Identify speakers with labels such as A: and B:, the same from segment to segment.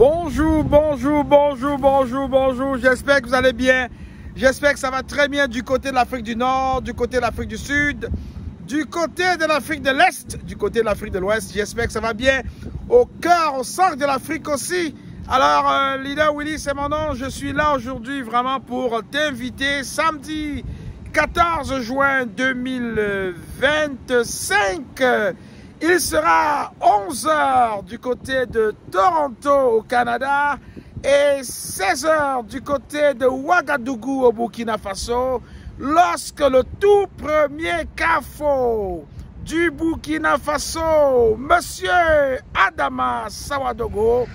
A: Bonjour, bonjour, bonjour, bonjour, bonjour. J'espère que vous allez bien. J'espère que ça va très bien du côté de l'Afrique du Nord, du côté de l'Afrique du Sud, du côté de l'Afrique de l'Est, du côté de l'Afrique de l'Ouest. J'espère que ça va bien au cœur, au centre de l'Afrique aussi. Alors, Leader Willy, c'est mon nom. Je suis là aujourd'hui vraiment pour t'inviter samedi 14 juin 2025. Il sera 11 h du côté de Toronto au Canada et 16 h du côté de Ouagadougou au Burkina Faso lorsque le tout premier CAFO du Burkina Faso, Monsieur Adama Sawadogo,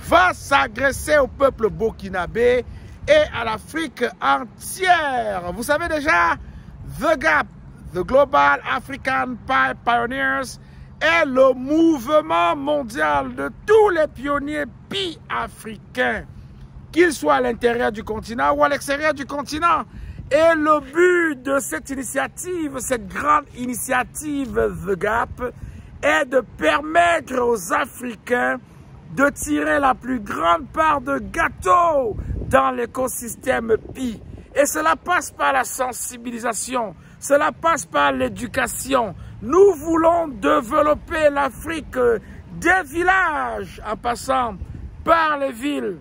A: va s'agresser au peuple burkinabé et à l'Afrique entière. Vous savez déjà, The GAP, The Global African Pioneers, est le mouvement mondial de tous les pionniers africains, qu'ils soient à l'intérieur du continent ou à l'extérieur du continent. Et le but de cette initiative, cette grande initiative The Gap, est de permettre aux Africains de tirer la plus grande part de gâteau dans l'écosystème Pi. Et cela passe par la sensibilisation, cela passe par l'éducation. Nous voulons développer l'Afrique des villages en passant par les villes.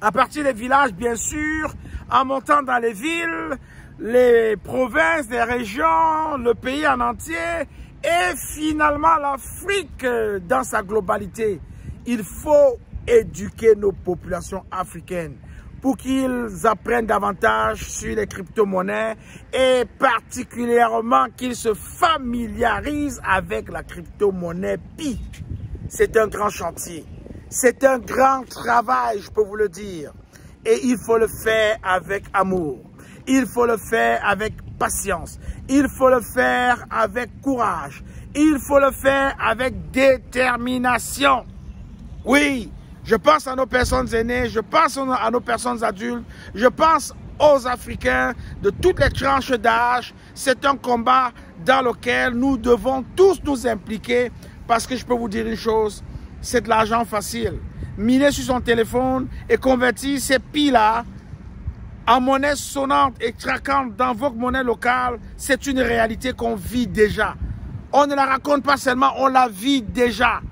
A: À partir des villages, bien sûr, en montant dans les villes, les provinces, les régions, le pays en entier et finalement l'Afrique dans sa globalité. Il faut éduquer nos populations africaines pour qu'ils apprennent davantage sur les crypto-monnaies et particulièrement qu'ils se familiarisent avec la crypto-monnaie Pi. C'est un grand chantier, c'est un grand travail, je peux vous le dire. Et il faut le faire avec amour, il faut le faire avec patience, il faut le faire avec courage, il faut le faire avec détermination. Oui, je pense à nos personnes aînées, je pense à nos personnes adultes, je pense aux Africains de toutes les tranches d'âge. C'est un combat dans lequel nous devons tous nous impliquer parce que je peux vous dire une chose, c'est de l'argent facile. Miner sur son téléphone et convertir ces Pi-là en monnaie sonnante et craquante dans votre monnaie locale, c'est une réalité qu'on vit déjà. On ne la raconte pas seulement, on la vit déjà.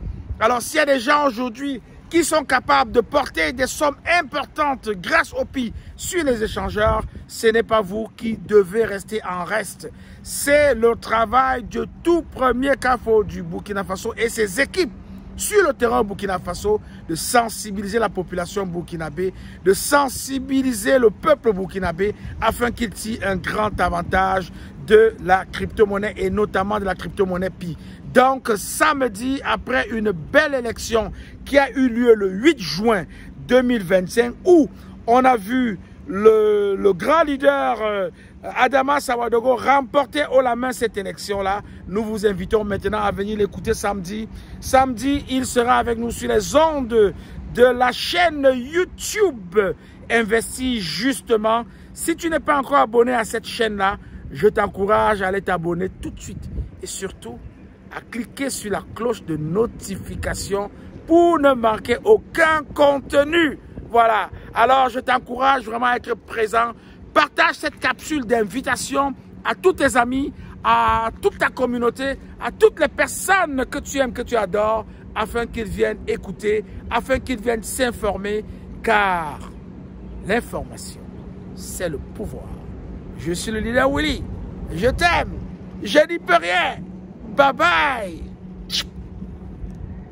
A: Alors, s'il y a des gens aujourd'hui qui sont capables de porter des sommes importantes grâce au Pi sur les échangeurs, ce n'est pas vous qui devez rester en reste. C'est le travail du tout premier CAFO du Burkina Faso et ses équipes sur le terrain au Burkina Faso de sensibiliser la population burkinabé, de sensibiliser le peuple burkinabé afin qu'il tire un grand avantage de la crypto-monnaie et notamment de la crypto-monnaie Pi. Donc, samedi, après une belle élection qui a eu lieu le 8 juin 2025, où on a vu le grand leader Adama Sawadogo remporter haut la main cette élection-là, nous vous invitons maintenant à venir l'écouter samedi. Samedi, il sera avec nous sur les ondes de la chaîne YouTube Investis justement. Si tu n'es pas encore abonné à cette chaîne-là, je t'encourage à aller t'abonner tout de suite et surtout à cliquer sur la cloche de notification pour ne manquer aucun contenu. Voilà. Alors, je t'encourage vraiment à être présent. Partage cette capsule d'invitation à tous tes amis, à toute ta communauté, à toutes les personnes que tu aimes, que tu adores, afin qu'ils viennent écouter, afin qu'ils viennent s'informer, car l'information, c'est le pouvoir. Je suis le leader Willy. Je t'aime. Je n'y peux rien. Bye bye.